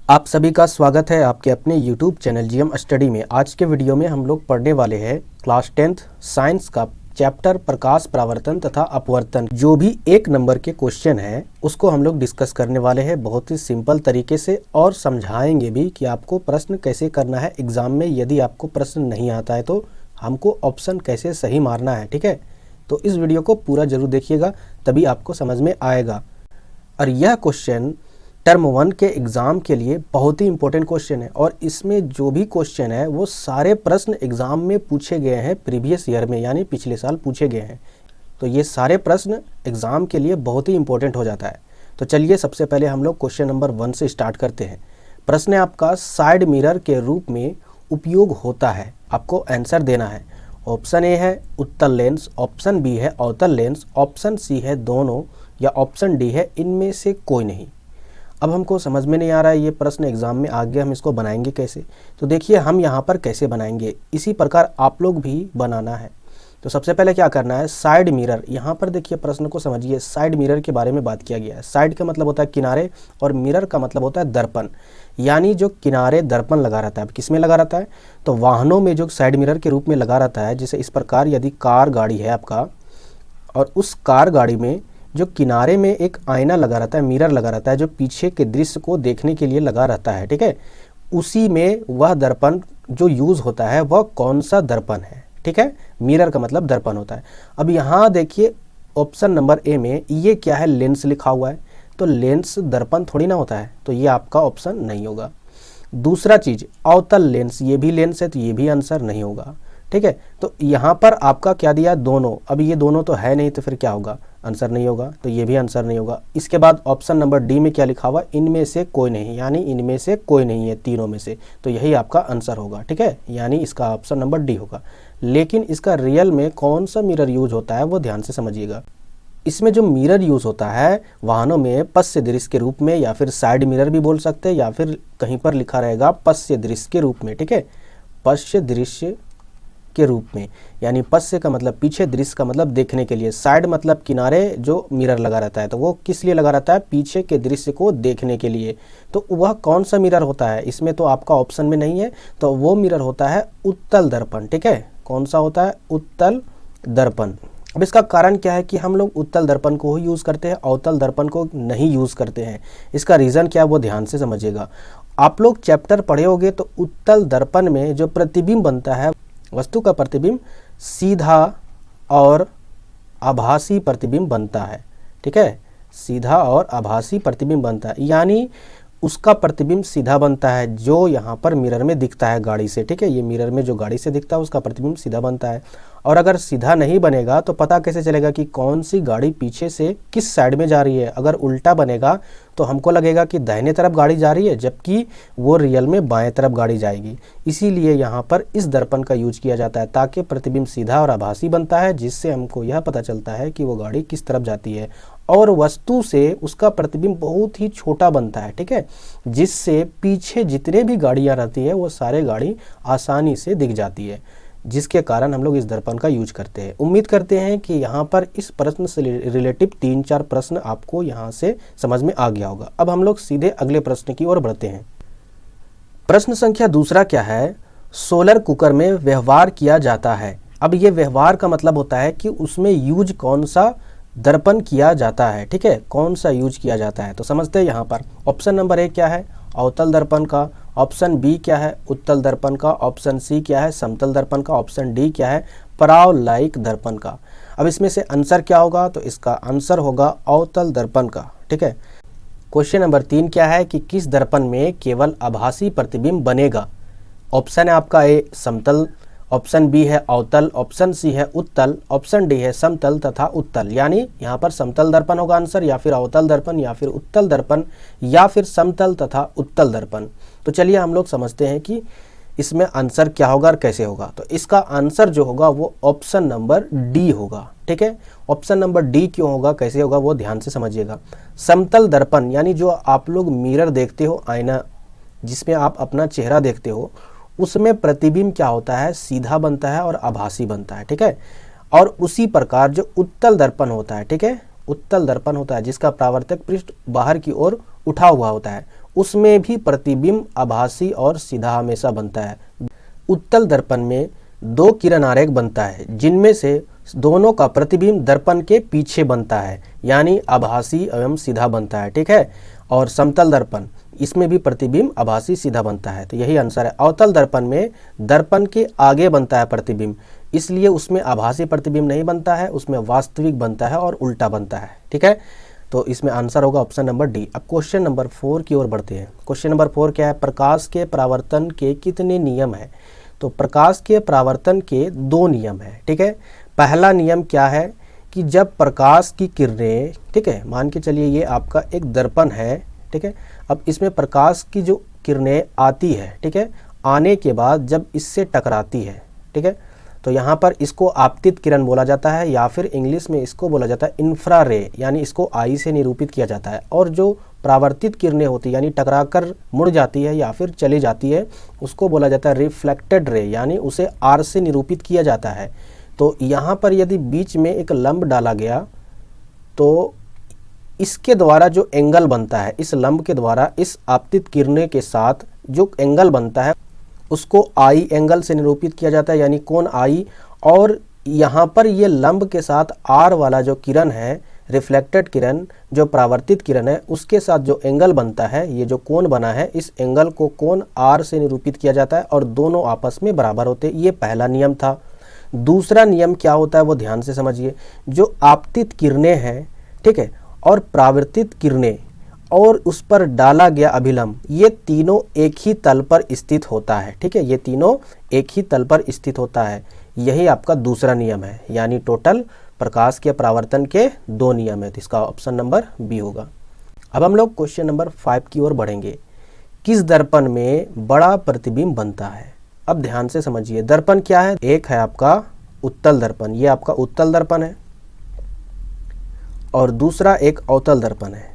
आप सभी का स्वागत है आपके अपने YouTube चैनल जीएम स्टडी में। आज के वीडियो में हम लोग पढ़ने वाले हैं क्लास 10th साइंस का चैप्टर प्रकाश परावर्तन तथा अपवर्तन। जो भी 1 नंबर के क्वेश्चन है उसको हम लोग डिस्कस करने वाले हैं बहुत ही सिंपल तरीके से, और समझाएंगे भी कि आपको प्रश्न कैसे करना है एग्जाम में। यदि आपको प्रश्न नहीं आता है तो हमको ऑप्शन कैसे सही मारना है, ठीक है। तो इस वीडियो को पूरा जरूर देखिएगा, तभी आपको समझ में आएगा। और यह क्वेश्चन टर्म 1 के एग्ज़ाम के लिए बहुत ही इंपॉर्टेंट क्वेश्चन है, और इसमें जो भी क्वेश्चन है वो सारे प्रश्न एग्ज़ाम में पूछे गए हैं प्रीवियस ईयर में, यानी पिछले साल पूछे गए हैं। तो ये सारे प्रश्न एग्ज़ाम के लिए बहुत ही इंपॉर्टेंट हो जाता है। तो चलिए सबसे पहले हम लोग क्वेश्चन नंबर 1 से स्टार्ट करते हैं। प्रश्न है आपका, साइड मिरर के रूप में उपयोग होता है। आपको आंसर देना है। ऑप्शन ए है उत्तल लेंस, ऑप्शन बी है अवतल लेंस, ऑप्शन सी है दोनों, या ऑप्शन डी है इनमें से कोई नहीं। अब हमको समझ में नहीं आ रहा है ये प्रश्न एग्जाम में आ गया, हम इसको बनाएंगे कैसे। तो देखिए हम यहाँ पर कैसे बनाएंगे, इसी प्रकार आप लोग भी बनाना है। तो सबसे पहले क्या करना है, साइड मिरर, यहाँ पर देखिए प्रश्न को समझिए। साइड मिरर के बारे में बात किया गया है। साइड का मतलब होता है किनारे, और मिरर का मतलब होता है दर्पण, यानी जो किनारे दर्पण लगा रहता है। अब किस में लगा रहता है, तो वाहनों में जो साइड मिरर के रूप में लगा रहता है। जैसे इस प्रकार यदि कार गाड़ी है आपका, और उस कार गाड़ी में जो किनारे में एक आईना लगा रहता है, मिरर लगा रहता है, जो पीछे के दृश्य को देखने के लिए लगा रहता है, ठीक है। उसी में वह दर्पण जो यूज़ होता है वह कौन सा दर्पण है, ठीक है। मिरर का मतलब दर्पण होता है। अब यहाँ देखिए ऑप्शन नंबर ए में ये क्या है, लेंस लिखा हुआ है। तो लेंस दर्पण थोड़ी ना होता है, तो ये आपका ऑप्शन नहीं होगा। दूसरा चीज़ अवतल लेंस, ये भी लेंस है, तो ये भी आंसर नहीं होगा, ठीक है। तो यहाँ पर आपका क्या दिया, दोनों। अब ये दोनों तो है नहीं, तो फिर क्या होगा, आंसर नहीं होगा, तो ये भी आंसर नहीं होगा। इसके बाद ऑप्शन नंबर डी में क्या लिखा हुआ, इनमें से कोई नहीं, यानी इनमें से कोई नहीं है तीनों में से, तो यही आपका आंसर होगा, ठीक है। यानी इसका ऑप्शन नंबर डी होगा। लेकिन इसका रियल में कौन सा मिरर यूज होता है वो ध्यान से समझिएगा। इसमें जो मिरर यूज होता है वाहनों में पश्य दृश्य के रूप में, या फिर साइड मिरर भी बोल सकते हैं, या फिर कहीं पर लिखा रहेगा पश्य दृश्य के रूप में, ठीक है। पश्य दृश्य के रूप में, यानी पश्य का मतलब पीछे, दृश्य का मतलब देखने के लिए, साइड मतलब किनारे जो मिरर लगा रहता है, तो वो किस लिए लगा रहता है, पीछे के दृश्य को देखने के लिए। तो वह कौन सा मिरर होता है, इसमें तो आपका ऑप्शन में नहीं है, तो वो मिरर होता है उत्तल दर्पण, ठीक है। कौन सा होता है, उत्तल दर्पण। अब इसका कारण क्या है कि हम लोग उत्तल दर्पण को ही यूज़ करते हैं, अवतल दर्पण को नहीं यूज़ करते हैं। इसका रीज़न क्या है वो ध्यान से समझिएगा। आप लोग चैप्टर पढ़े होंगे तो उत्तल दर्पण में जो प्रतिबिंब बनता है, वस्तु का प्रतिबिंब सीधा और आभासी प्रतिबिंब बनता है, ठीक है। सीधा और आभासी प्रतिबिंब बनता है, यानी उसका प्रतिबिंब सीधा बनता है जो यहाँ पर मिरर में दिखता है गाड़ी से, ठीक है। ये मिरर में जो गाड़ी से दिखता है उसका प्रतिबिंब सीधा बनता है। और अगर सीधा नहीं बनेगा तो पता कैसे चलेगा कि कौन सी गाड़ी पीछे से किस साइड में जा रही है। अगर उल्टा बनेगा तो हमको लगेगा कि दाहिने तरफ गाड़ी जा रही है, जबकि वो रियल में बाएं तरफ गाड़ी जाएगी। इसीलिए यहाँ पर इस दर्पण का यूज किया जाता है, ताकि प्रतिबिंब सीधा और आभासी बनता है, जिससे हमको यह पता चलता है कि वो गाड़ी किस तरफ जाती है। और वस्तु से उसका प्रतिबिंब बहुत ही छोटा बनता है, ठीक है, जिससे पीछे जितने भी गाड़ियाँ रहती है वो सारे गाड़ी आसानी से दिख जाती है, जिसके कारण हम लोग इस दर्पण का यूज करते हैं। उम्मीद करते हैं कि यहाँ पर इस प्रश्न से रिलेटिव 3-4 प्रश्न आपको यहाँ से समझ में आ गया होगा। अब हम लोग सीधे अगले प्रश्न की ओर बढ़ते हैं। प्रश्न संख्या दूसरा क्या है, सोलर कुकर में व्यवहार किया जाता है। अब ये व्यवहार का मतलब होता है कि उसमें यूज कौन सा दर्पण किया जाता है, ठीक है, कौन सा यूज किया जाता है। तो समझते हैं यहाँ पर ऑप्शन नंबर ए क्या है, अवतल दर्पण का, ऑप्शन बी क्या है, उत्तल दर्पण का, ऑप्शन सी क्या है, समतल दर्पण का, ऑप्शन डी क्या है, परावलयिक दर्पण का। अब इसमें से आंसर क्या होगा, तो इसका आंसर होगा अवतल दर्पण का, ठीक है। क्वेश्चन नंबर 3 क्या है कि किस दर्पण में केवल आभासी प्रतिबिंब बनेगा। ऑप्शन है आपका ए समतल, ऑप्शन बी है अवतल, ऑप्शन सी है उत्तल, ऑप्शन डी है समतल तथा उत्तल। यानी यहाँ पर समतल दर्पण होगा आंसर, या फिर अवतल दर्पण, या फिर उत्तल दर्पण, या फिर समतल तथा उत्तल दर्पण। तो चलिए हम लोग समझते हैं कि इसमें आंसर क्या होगा और कैसे होगा। तो इसका आंसर जो होगा वो ऑप्शन नंबर डी होगा, ठीक है। ऑप्शन नंबर डी क्यों होगा, कैसे होगा वो ध्यान से समझिएगा। समतल दर्पण यानी जो आप लोग मिरर देखते हो, आईना जिसमें आप अपना चेहरा देखते हो, उसमें प्रतिबिंब क्या होता है, सीधा बनता है और आभासी बनता है, ठीक है। और उसी प्रकार जो उत्तल दर्पण होता है, ठीक है, उत्तल दर्पण होता है जिसका परावर्तक पृष्ठ बाहर की ओर उठा हुआ होता है, उसमें भी प्रतिबिंब आभासी और सीधा हमेशा बनता है। उत्तल दर्पण में दो किरण आरेख बनता है जिनमें से दोनों का प्रतिबिंब दर्पण के पीछे बनता है, यानी आभासी एवं सीधा बनता है। ठीक है। और समतल दर्पण, इसमें भी प्रतिबिंब आभासी सीधा बनता है, तो यही आंसर है। अवतल दर्पण में दर्पण के आगे बनता है प्रतिबिंब, इसलिए उसमें आभासी प्रतिबिंब नहीं बनता है, उसमें वास्तविक बनता है और उल्टा बनता है। ठीक है। तो इसमें आंसर होगा ऑप्शन नंबर डी। अब क्वेश्चन नंबर 4 की ओर बढ़ते हैं। क्वेश्चन नंबर 4 क्या है? प्रकाश के परावर्तन के कितने नियम है? तो प्रकाश के परावर्तन के 2 नियम है। ठीक है। पहला नियम क्या है कि जब प्रकाश की किरणें, ठीक है, मान के चलिए ये आपका एक दर्पण है। ठीक है। अब इसमें प्रकाश की जो किरणें आती है, ठीक है, आने के बाद जब इससे टकराती है, ठीक है, तो यहाँ पर इसको आपतित किरण बोला जाता है, या फिर इंग्लिश में इसको बोला जाता है इंफ्रारे, यानी इसको आई से निरूपित किया जाता है। और जो परावर्तित किरणें होती है, यानी टकराकर मुड़ जाती है या फिर चली जाती है, उसको बोला जाता है रिफ्लेक्टेड रे, यानी उसे आर से निरूपित किया जाता है। तो यहाँ पर यदि बीच में एक लंब डाला गया तो इसके द्वारा जो एंगल बनता है, इस लंब के द्वारा इस आपतित किरणें के साथ जो एंगल बनता है उसको आई एंगल से निरूपित किया जाता है, यानी कोण आई। और यहाँ पर ये लंब के साथ आर वाला जो किरण है, रिफ्लेक्टेड किरण, जो परावर्तित किरण है, उसके साथ जो एंगल बनता है, ये जो कोण बना है, इस एंगल को कोण आर से निरूपित किया जाता है और दोनों आपस में बराबर होते हैं। ये पहला नियम था। दूसरा नियम क्या होता है वो ध्यान से समझिए। जो आपतित किरणें हैं, ठीक है, और परावर्तित किरणें और उस पर डाला गया अभिलंब, ये तीनों एक ही तल पर स्थित होता है। ठीक है, ये तीनों एक ही तल पर स्थित होता है। यही आपका दूसरा नियम है, यानी टोटल प्रकाश के परावर्तन के 2 नियम है, तो इसका ऑप्शन नंबर बी होगा। अब हम लोग क्वेश्चन नंबर 5 की ओर बढ़ेंगे। किस दर्पण में बड़ा प्रतिबिंब बनता है? अब ध्यान से समझिए, दर्पण क्या है? एक है आपका उत्तल दर्पण, ये आपका उत्तल दर्पण है, और दूसरा एक अवतल दर्पण है।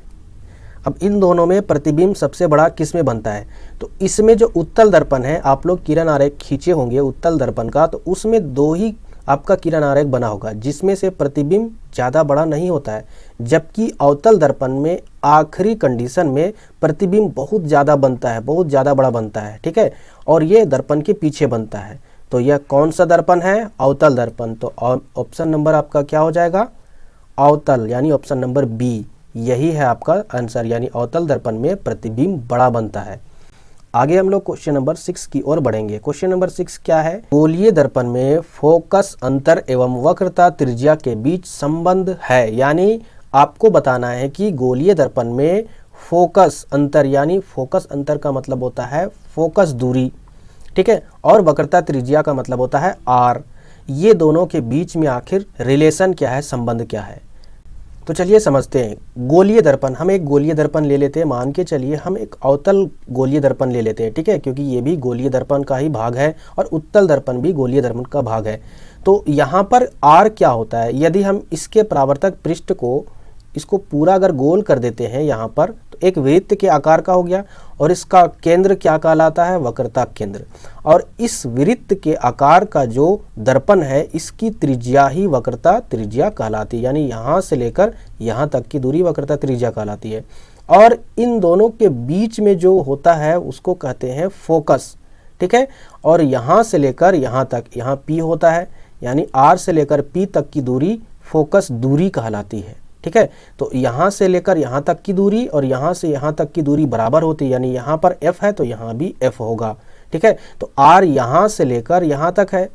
अब इन दोनों में प्रतिबिंब सबसे बड़ा किस में बनता है? तो इसमें जो उत्तल दर्पण है, आप लोग किरण आरेख खींचे होंगे उत्तल दर्पण का, तो उसमें 2 ही आपका किरण आरेख बना होगा, जिसमें से प्रतिबिंब ज़्यादा बड़ा नहीं होता है। जबकि अवतल दर्पण में आखिरी कंडीशन में प्रतिबिंब बहुत ज़्यादा बनता है, बहुत ज़्यादा बड़ा बनता है। ठीक है, और ये दर्पण के पीछे बनता है। तो यह कौन सा दर्पण है? अवतल दर्पण। तो ऑप्शन नंबर आपका क्या हो जाएगा? अवतल, यानी ऑप्शन नंबर बी, यही है आपका आंसर, यानी अवतल दर्पण में प्रतिबिंब बड़ा बनता है। आगे हम लोग क्वेश्चन नंबर 6 की ओर बढ़ेंगे। क्वेश्चन नंबर 6 क्या है? गोलीय दर्पण में फोकस अंतर एवं वक्रता त्रिज्या के बीच संबंध है। यानी आपको बताना है कि गोलीय दर्पण में फोकस अंतर, यानी फोकस अंतर का मतलब होता है फोकस दूरी, ठीक है, और वक्रता त्रिज्या का मतलब होता है आर। ये दोनों के बीच में आखिर रिलेशन क्या है, संबंध क्या है? तो चलिए समझते हैं। गोलीय दर्पण, हम एक गोलीय दर्पण ले लेते हैं। मान के चलिए हम एक अवतल गोलीय दर्पण ले लेते हैं, ठीक है, क्योंकि ये भी गोलीय दर्पण का ही भाग है और उत्तल दर्पण भी गोलीय दर्पण का भाग है। तो यहाँ पर आर क्या होता है? यदि हम इसके परावर्तक पृष्ठ को, इसको पूरा अगर गोल कर देते हैं यहाँ पर, तो एक वृत्त के आकार का हो गया, और इसका केंद्र क्या कहलाता है? वक्रता केंद्र। और इस वृत्त के आकार का जो दर्पण है, इसकी त्रिज्या ही वक्रता त्रिज्या कहलाती है, यानी यहाँ से लेकर यहाँ तक की दूरी वक्रता त्रिज्या कहलाती है। और इन दोनों के बीच में जो होता है उसको कहते हैं फोकस, ठीक है। और यहाँ से लेकर यहाँ तक, यहाँ पी होता है, यानी आर से लेकर पी तक की दूरी फोकस दूरी कहलाती है, ठीक है। तो यहाँ से लेकर यहाँ तक की दूरी और यहाँ से यहाँ तक की दूरी बराबर होती है, यानी यहाँ पर f है तो यहाँ भी f होगा, ठीक है। तो r यहाँ से लेकर यहाँ तक है,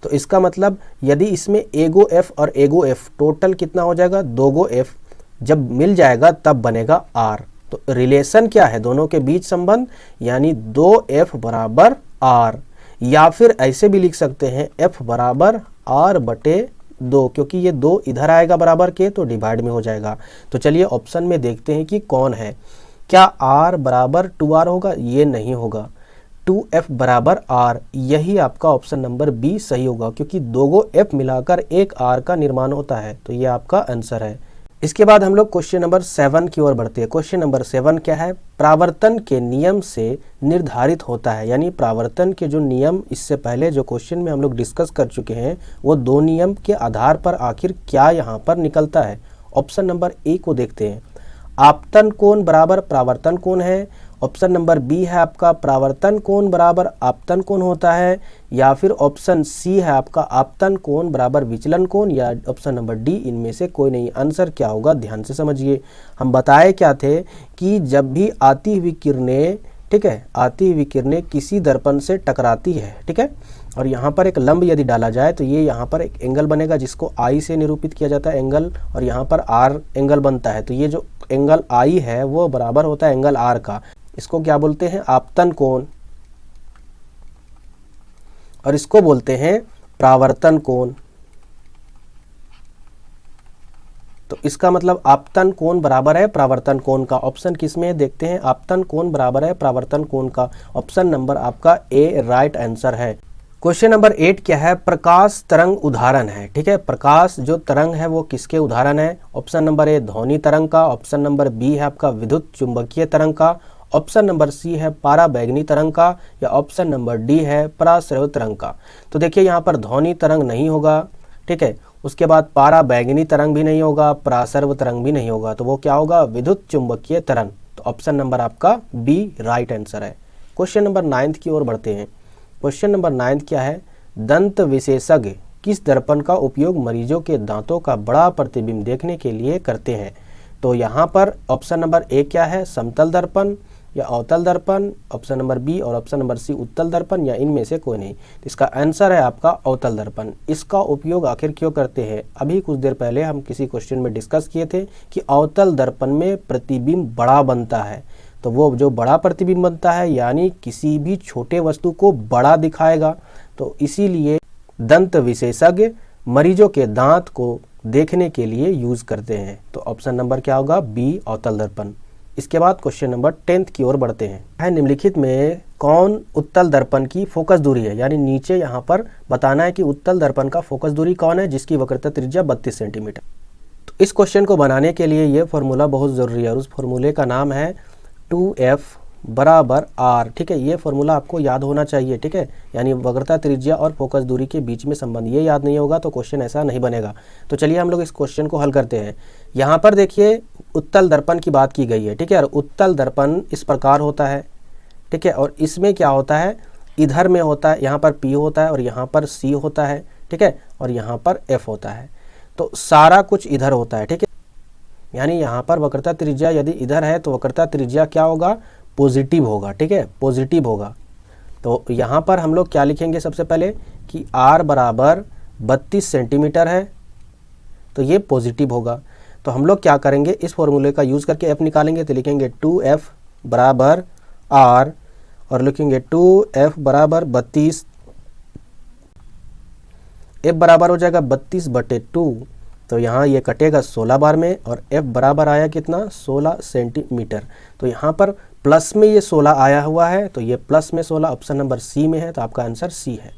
तो इसका मतलब यदि इसमें एगो f और एगो f टोटल कितना हो जाएगा? 2 गो f, जब मिल जाएगा तब बनेगा r। तो रिलेशन क्या है दोनों के बीच संबंध? यानी 2f बराबर r, या फिर ऐसे भी लिख सकते हैं f बराबर r बटे 2, क्योंकि ये 2 इधर आएगा बराबर के, तो डिवाइड में हो जाएगा। तो चलिए ऑप्शन में देखते हैं कि कौन है। क्या r बराबर 2r होगा? ये नहीं होगा। 2f बराबर r, यही आपका ऑप्शन नंबर बी सही होगा, क्योंकि 2 गो f मिलाकर एक r का निर्माण होता है। तो ये आपका आंसर है। इसके बाद हम लोग क्वेश्चन नंबर 7 की ओर बढ़ते हैं। क्वेश्चन नंबर 7 क्या है? परावर्तन के नियम से निर्धारित होता है। यानी परावर्तन के जो नियम इससे पहले जो क्वेश्चन में हम लोग डिस्कस कर चुके हैं, वो 2 नियम के आधार पर आखिर क्या यहाँ पर निकलता है। ऑप्शन नंबर ए को देखते हैं। आपतन कोण बराबर परावर्तन कोण है, ऑप्शन नंबर बी है आपका परावर्तन कोण बराबर आपतन कोण होता है, या फिर ऑप्शन सी है आपका आपतन कोण बराबर विचलन कोण, या ऑप्शन नंबर डी इनमें से कोई नहीं। आंसर क्या होगा ध्यान से समझिए। हम बताए क्या थे कि जब भी आती हुई किरणें, ठीक है, आती हुई किरणें किसी दर्पण से टकराती है, ठीक है, और यहाँ पर एक लंब यदि डाला जाए तो ये यहाँ पर एक एंगल बनेगा जिसको आई से निरूपित किया जाता है एंगल, और यहाँ पर आर एंगल बनता है। तो ये जो एंगल आई है वो बराबर होता है एंगल आर का। इसको क्या बोलते हैं? आपतन कोण, और इसको बोलते हैं परावर्तन कोण। तो इसका मतलब आपतन कोण बराबर है परावर्तन कोण का। ऑप्शन किसमें है देखते हैं। आपतन कोण बराबर है परावर्तन कोण का। ऑप्शन नंबर आपका ए राइट आंसर है। क्वेश्चन नंबर 8 क्या है? प्रकाश तरंग उदाहरण है, ठीक है। प्रकाश जो तरंग है वो किसके उदाहरण है? ऑप्शन नंबर ए ध्वनि तरंग का, ऑप्शन नंबर बी है आपका विद्युत चुंबकीय तरंग का, ऑप्शन नंबर सी है पाराबैंगनी तरंग का, या ऑप्शन नंबर डी है पराश्रव्य तरंग का। तो देखिए यहाँ पर ध्वनि तरंग नहीं होगा, ठीक है, उसके बाद पाराबैंगनी तरंग भी नहीं होगा, पराश्रव्य तरंग भी नहीं होगा, तो वो क्या होगा? विद्युत चुंबकीय तरंग। तो ऑप्शन नंबर आपका बी राइट आंसर है। क्वेश्चन नंबर 9 की ओर बढ़ते हैं। क्वेश्चन नंबर 9 क्या है? दंत विशेषज्ञ किस दर्पण का उपयोग मरीजों के दांतों का बड़ा प्रतिबिंब देखने के लिए करते हैं? तो यहाँ पर ऑप्शन नंबर ए क्या है? समतल दर्पण या अवतल दर्पण, ऑप्शन नंबर बी और ऑप्शन नंबर सी उत्तल दर्पण, या इनमें से कोई नहीं। तो इसका आंसर है आपका अवतल दर्पण। इसका उपयोग आखिर क्यों करते हैं? अभी कुछ देर पहले हम किसी क्वेश्चन में डिस्कस किए थे कि अवतल दर्पण में प्रतिबिंब बड़ा बनता है। तो वो जो बड़ा प्रतिबिंब बनता है यानी किसी भी छोटे वस्तु को बड़ा दिखाएगा, तो इसीलिए दंत विशेषज्ञ मरीजों के दांत को देखने के लिए यूज करते हैं। तो ऑप्शन नंबर क्या होगा? बी अवतल दर्पण। इसके बाद क्वेश्चन नंबर 10 की ओर बढ़ते हैं। निम्नलिखित में कौन उत्तल दर्पण की फोकस दूरी है? यानी नीचे यहाँ पर बताना है कि उत्तल दर्पण का फोकस दूरी कौन है जिसकी वक्रता त्रिज्या 32 सेंटीमीटर। तो इस क्वेश्चन को बनाने के लिए ये फॉर्मूला बहुत ज़रूरी है और उस फॉर्मूले का नाम है 2f बराबर r, ठीक है। ये फॉर्मूला आपको याद होना चाहिए, ठीक है, यानी वक्रता त्रिज्या और फोकस दूरी के बीच में संबंध। ये याद नहीं होगा तो क्वेश्चन ऐसा नहीं बनेगा। तो चलिए हम लोग इस क्वेश्चन को हल करते हैं। यहाँ पर देखिए उत्तल दर्पण की बात की गई है, ठीक है, और उत्तल दर्पण इस प्रकार होता है, ठीक है, और इसमें क्या होता है? इधर में होता है, यहाँ पर P होता है और यहाँ पर C होता है, ठीक है, और यहाँ पर F होता है। तो सारा कुछ इधर होता है, ठीक है, यानी यहाँ पर वक्रता त्रिज्या यदि इधर है तो वक्रता त्रिज्या क्या होगा? पॉजिटिव होगा, ठीक है, पॉजिटिव होगा। तो यहाँ पर हम लोग क्या लिखेंगे? सबसे पहले कि r बराबर 32 सेंटीमीटर है, तो ये पॉजिटिव होगा। तो हम लोग क्या करेंगे? इस फॉर्मूले का यूज़ करके f निकालेंगे। तो लिखेंगे 2f बराबर r और लिखेंगे 2f बराबर 32, f बराबर हो जाएगा 32/2, तो यहाँ ये कटेगा 16 बार में, और f बराबर आया कितना? 16 सेंटीमीटर। तो यहाँ पर प्लस में ये 16 आया हुआ है, तो ये प्लस में 16 ऑप्शन नंबर सी में है, तो आपका आंसर सी है।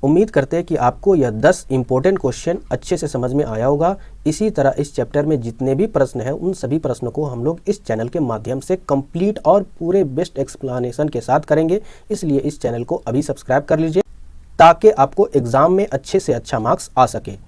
उम्मीद करते हैं कि आपको यह 10 इंपॉर्टेंट क्वेश्चन अच्छे से समझ में आया होगा। इसी तरह इस चैप्टर में जितने भी प्रश्न हैं उन सभी प्रश्नों को हम लोग इस चैनल के माध्यम से कंप्लीट और पूरे बेस्ट एक्सप्लेनेशन के साथ करेंगे। इसलिए इस चैनल को अभी सब्सक्राइब कर लीजिए ताकि आपको एग्जाम में अच्छे से अच्छा मार्क्स आ सके।